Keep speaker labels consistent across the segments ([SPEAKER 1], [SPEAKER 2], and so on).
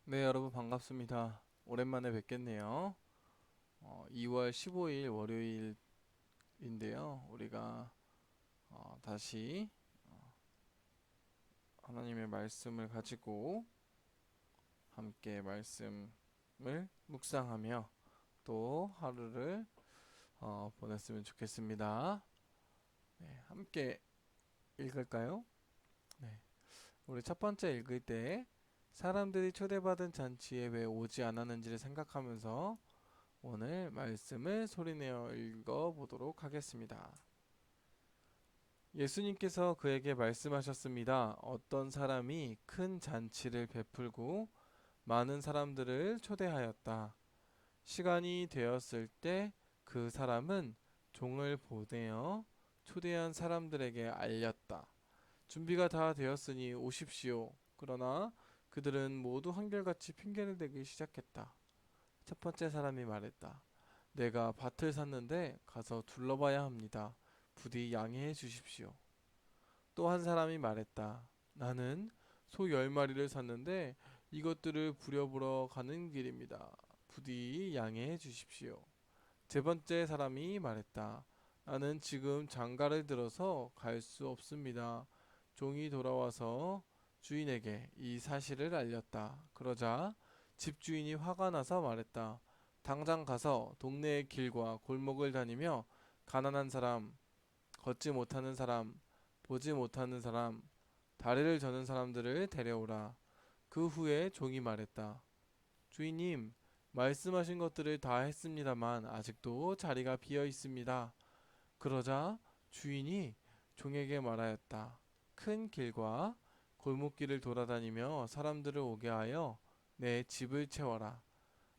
[SPEAKER 1] 네, 여러분 반갑습니다. 오랜만에 뵙겠네요. 2월 15일 월요일인데요. 우리가 다시 하나님의 말씀을 가지고 함께 말씀을 묵상하며 또 하루를 보냈으면 좋겠습니다. 네, 함께 읽을까요? 네, 우리 첫 번째 읽을 때 사람들이 초대받은 잔치에 왜 오지 않았는지를 생각하면서 오늘 말씀을 소리내어 읽어보도록 하겠습니다. 예수님께서 그에게 말씀하셨습니다. 어떤 사람이 큰 잔치를 베풀고 많은 사람들을 초대하였다. 시간이 되었을 때 그 사람은 종을 보내어 초대한 사람들에게 알렸다. 준비가 다 되었으니 오십시오. 그러나 그들은 모두 한결같이 핑계를 대기 시작했다. 첫 번째 사람이 말했다. 내가 밭을 샀는데 가서 둘러봐야 합니다. 부디 양해해 주십시오. 또 한 사람이 말했다. 나는 소 10마리를 샀는데 이것들을 부려보러 가는 길입니다. 부디 양해해 주십시오. 세 번째 사람이 말했다. 나는 지금 장가를 들어서 갈 수 없습니다. 종이 돌아와서 주인에게 이 사실을 알렸다. 그러자 집주인이 화가 나서 말했다. 당장 가서 동네의 길과 골목을 다니며 가난한 사람, 걷지 못하는 사람, 보지 못하는 사람, 다리를 저는 사람들을 데려오라. 그 후에 종이 말했다. 주인님, 말씀하신 것들을 다 했습니다만 아직도 자리가 비어 있습니다. 그러자 주인이 종에게 말하였다. 큰 길과 골목길을 돌아다니며 사람들을 오게 하여 내 집을 채워라.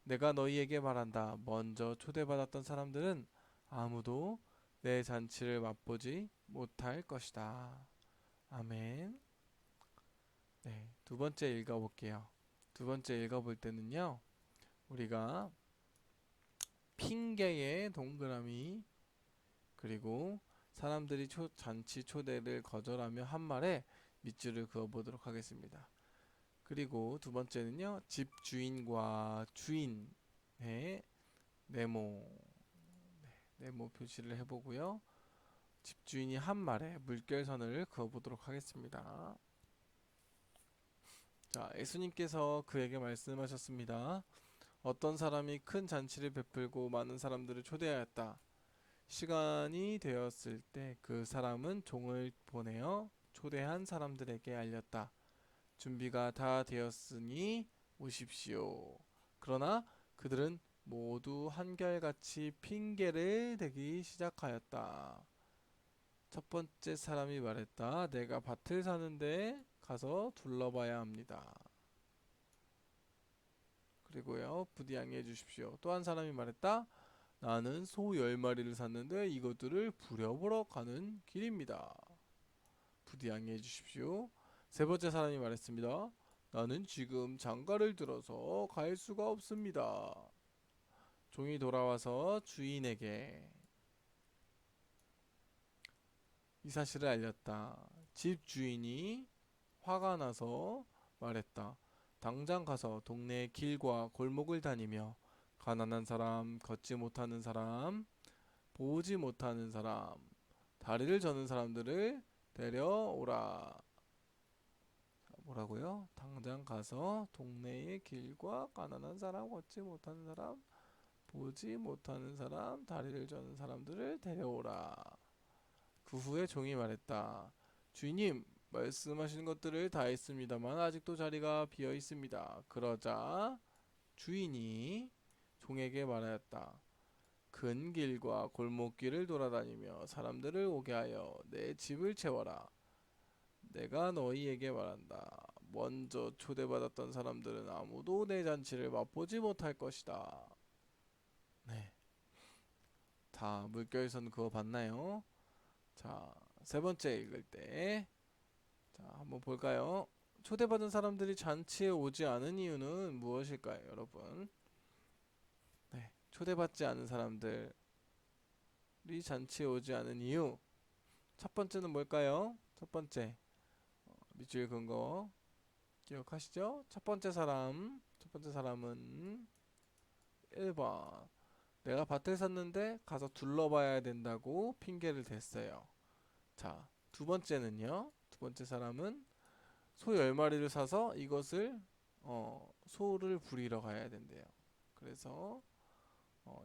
[SPEAKER 1] 내가 너희에게 말한다. 먼저 초대받았던 사람들은 아무도 내 잔치를 맛보지 못할 것이다. 아멘. 네, 두 번째 읽어볼게요. 두 번째 읽어볼 때는요, 우리가 핑계의 동그라미, 그리고 사람들이 잔치 초대를 거절하며 한 말에 밑줄을 그어보도록 하겠습니다. 그리고 두 번째는요, 집주인과 주인의 네모, 네모 표시를 해보고요. 집주인이 한 말에 물결선을 그어보도록 하겠습니다. 자, 예수님께서 그에게 말씀하셨습니다. 어떤 사람이 큰 잔치를 베풀고 많은 사람들을 초대하였다. 시간이 되었을 때 그 사람은 종을 보내어 초대한 사람들에게 알렸다. 준비가 다 되었으니 오십시오. 그러나 그들은 모두 한결같이 핑계를 대기 시작하였다. 첫 번째 사람이 말했다. 내가 밭을 사는데 가서 둘러봐야 합니다. 그리고요, 부디 양해해 주십시오. 또 한 사람이 말했다. 나는 소 10마리를 샀는데 이것들을 부려보러 가는 길입니다. 부디 양해해 주십시오. 세 번째 사람이 말했습니다. 나는 지금 장가를 들어서 갈 수가 없습니다. 종이 돌아와서 주인에게 이 사실을 알렸다. 집 주인이 화가 나서 말했다. 당장 가서 동네 길과 골목을 다니며 가난한 사람, 걷지 못하는 사람, 보지 못하는 사람, 다리를 저는 사람들을 데려오라. 뭐라고요? 당장 가서 동네의 길과 가난한 사람, 걷지 못하는 사람, 보지 못하는 사람, 다리를 저는 사람들을 데려오라. 그 후에 종이 말했다. 주인님, 말씀하신 것들을 다 했습니다만 아직도 자리가 비어 있습니다. 그러자 주인이 종에게 말하였다. 큰 길과 골목길을 돌아다니며 사람들을 오게 하여 내 집을 채워라. 내가 너희에게 말한다. 먼저 초대받았던 사람들은 아무도 내 잔치를 맛보지 못할 것이다. 네, 다 물결선 그거 봤나요? 자, 세 번째 읽을 때, 자, 한번 볼까요? 초대받은 사람들이 잔치에 오지 않은 이유는 무엇일까요, 여러분? 네, 초대받지 않은 사람들이 잔치에 오지 않은 이유. 첫 번째는 뭘까요? 첫 번째, 밑줄 그은 거 기억하시죠? 첫 번째 사람, 첫 번째 사람은 1번. 내가 밭을 샀는데 가서 둘러봐야 된다고 핑계를 댔어요. 자, 두 번째는요. 두 번째 사람은 소 10마리를 사서 이것을 소를 부리러 가야 된대요. 그래서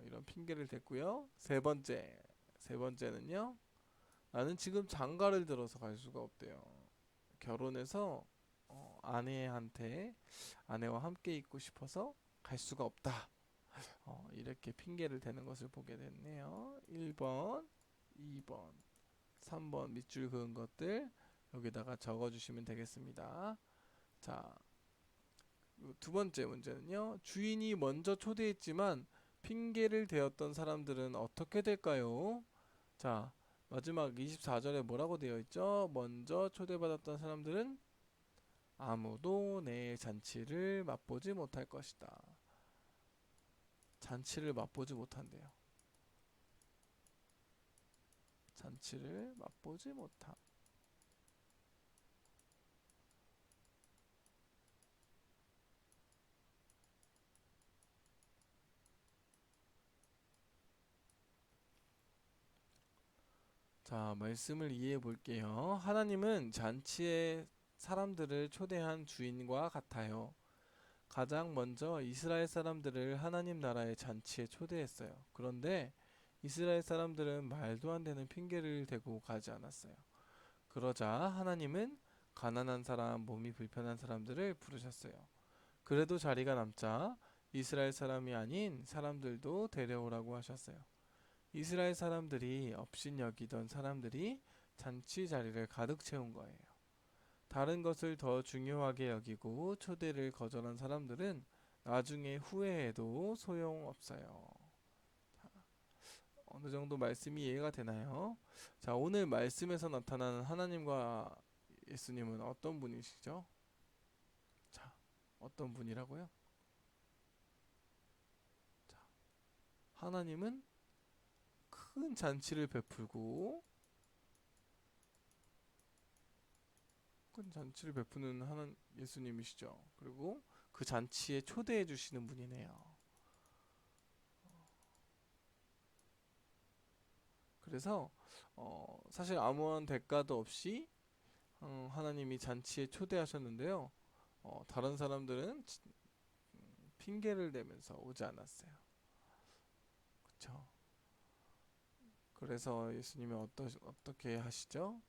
[SPEAKER 1] 이런 핑계를 댔고요. 세 번째는요. 나는 지금 장가를 들어서 갈 수가 없대요. 결혼해서 아내와 함께 있고 싶어서 갈 수가 없다. 이렇게 핑계를 대는 것을 보게 됐네요. 1번, 2번, 3번 밑줄 그은 것들 여기다가 적어주시면 되겠습니다. 자, 두 번째 문제는요. 주인이 먼저 초대했지만 핑계를 대었던 사람들은 어떻게 될까요? 자, 마지막 24절에 뭐라고 되어 있죠? 먼저 초대받았던 사람들은 아무도 내 잔치를 맛보지 못할 것이다. 잔치를 맛보지 못한대요. 잔치를 맛보지 못함. 자, 말씀을 이해해 볼게요. 하나님은 잔치에 사람들을 초대한 주인과 같아요. 가장 먼저 이스라엘 사람들을 하나님 나라의 잔치에 초대했어요. 그런데 이스라엘 사람들은 말도 안 되는 핑계를 대고 가지 않았어요. 그러자 하나님은 가난한 사람, 몸이 불편한 사람들을 부르셨어요. 그래도 자리가 남자 이스라엘 사람이 아닌 사람들도 데려오라고 하셨어요. 이스라엘 사람들이 업신여기던 사람들이 잔치 자리를 가득 채운 거예요. 다른 것을 더 중요하게 여기고 초대를 거절한 사람들은 나중에 후회해도 소용없어요. 어느 정도 말씀이 이해가 되나요? 자, 오늘 말씀에서 나타나는 하나님과 예수님은 어떤 분이시죠? 자, 어떤 분이라고요? 자, 하나님은 큰 잔치를 베풀고 큰 잔치를 베푸는 하나님 예수님이시죠. 그리고 그 잔치에 초대해 주시는 분이네요. 그래서 사실 아무런 대가도 없이 하나님이 잔치에 초대하셨는데요. 다른 사람들은 핑계를 대면서 오지 않았어요. 그렇죠? 그래서 예수님이 어떻게 하시죠?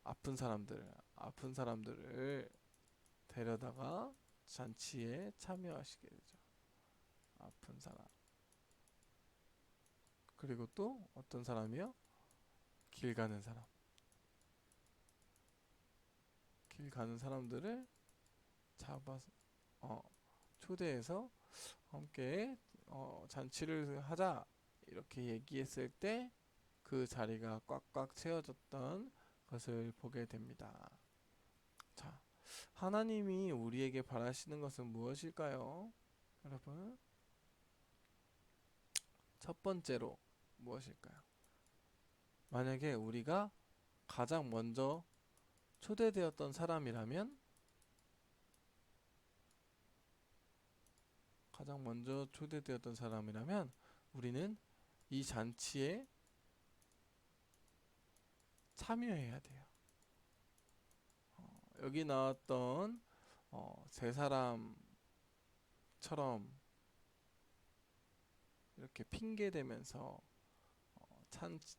[SPEAKER 1] 아픈 사람들을 데려다가 잔치에 참여하시게 되죠. 아픈 사람. 그리고 또 어떤 사람이요? 길 가는 사람. 길 가는 사람들을 잡아서 어, 초대해서 함께 잔치를 하자 이렇게 얘기했을 때 그 자리가 꽉꽉 채워졌던 것을 보게 됩니다. 자, 하나님이 우리에게 바라시는 것은 무엇일까요? 여러분, 첫 번째로 무엇일까요? 만약에 우리가 가장 먼저 초대되었던 사람이라면 가장 먼저 초대되었던 사람이라면 우리는 이 잔치에 참여해야 돼요. 여기 나왔던 세 사람처럼 이렇게 핑계 대면서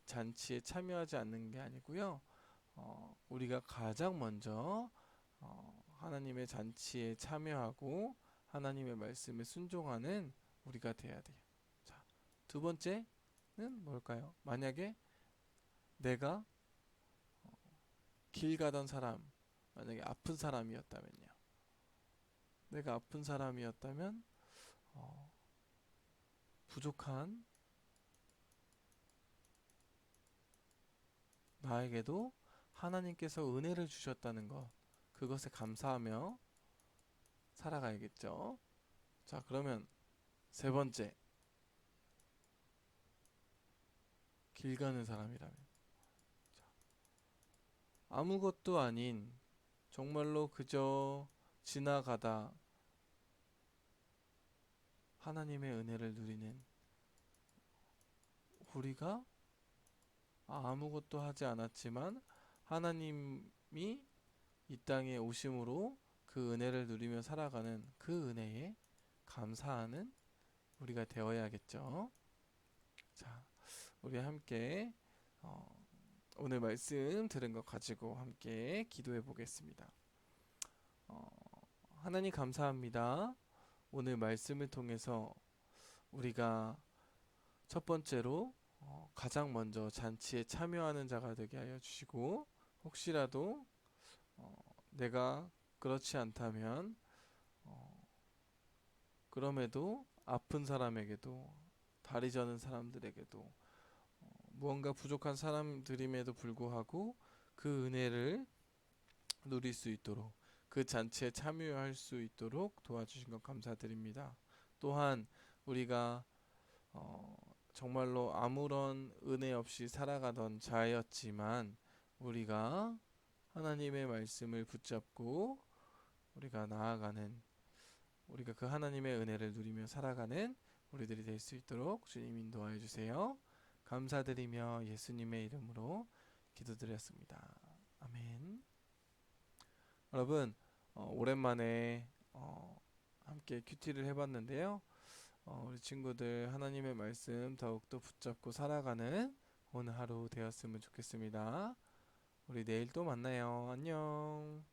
[SPEAKER 1] 잔치에 참여하지 않는 게 아니고요. 우리가 가장 먼저 하나님의 잔치에 참여하고 하나님의 말씀에 순종하는 우리가 돼야 돼요. 자, 두 번째는 뭘까요? 만약에 내가 길 가던 사람, 만약에 아픈 사람이었다면요. 내가 아픈 사람이었다면 부족한 나에게도 하나님께서 은혜를 주셨다는 것, 그것에 감사하며 살아가야겠죠. 자, 그러면 세 번째, 길 가는 사람이라면 아무것도 아닌 정말로 그저 지나가다 하나님의 은혜를 누리는 우리가 아무것도 하지 않았지만 하나님이 이 땅에 오심으로 그 은혜를 누리며 살아가는 그 은혜에 감사하는 우리가 되어야겠죠. 자, 우리 함께 어, 오늘 말씀 들은 것 가지고 함께 기도해 보겠습니다. 어, 하나님 감사합니다. 오늘 말씀을 통해서 우리가 첫 번째로 가장 먼저 잔치에 참여하는 자가 되게 하여 주시고, 혹시라도 내가 그렇지 않다면 그럼에도 아픈 사람에게도, 다리 저는 사람들에게도, 무언가 부족한 사람들임에도 불구하고 그 은혜를 누릴 수 있도록, 그 잔치에 참여할 수 있도록 도와주신 것 감사드립니다. 또한 우리가 정말로 아무런 은혜 없이 살아가던 자였지만 우리가 하나님의 말씀을 붙잡고 우리가 나아가는, 우리가 그 하나님의 은혜를 누리며 살아가는 우리들이 될 수 있도록 주님 인도하여 주세요. 감사드리며 예수님의 이름으로 기도드렸습니다. 아멘. 여러분, 오랜만에 함께 큐티를 해봤는데요. 우리 친구들 하나님의 말씀 더욱더 붙잡고 살아가는 오늘 하루 되었으면 좋겠습니다. 우리 내일 또 만나요. 안녕.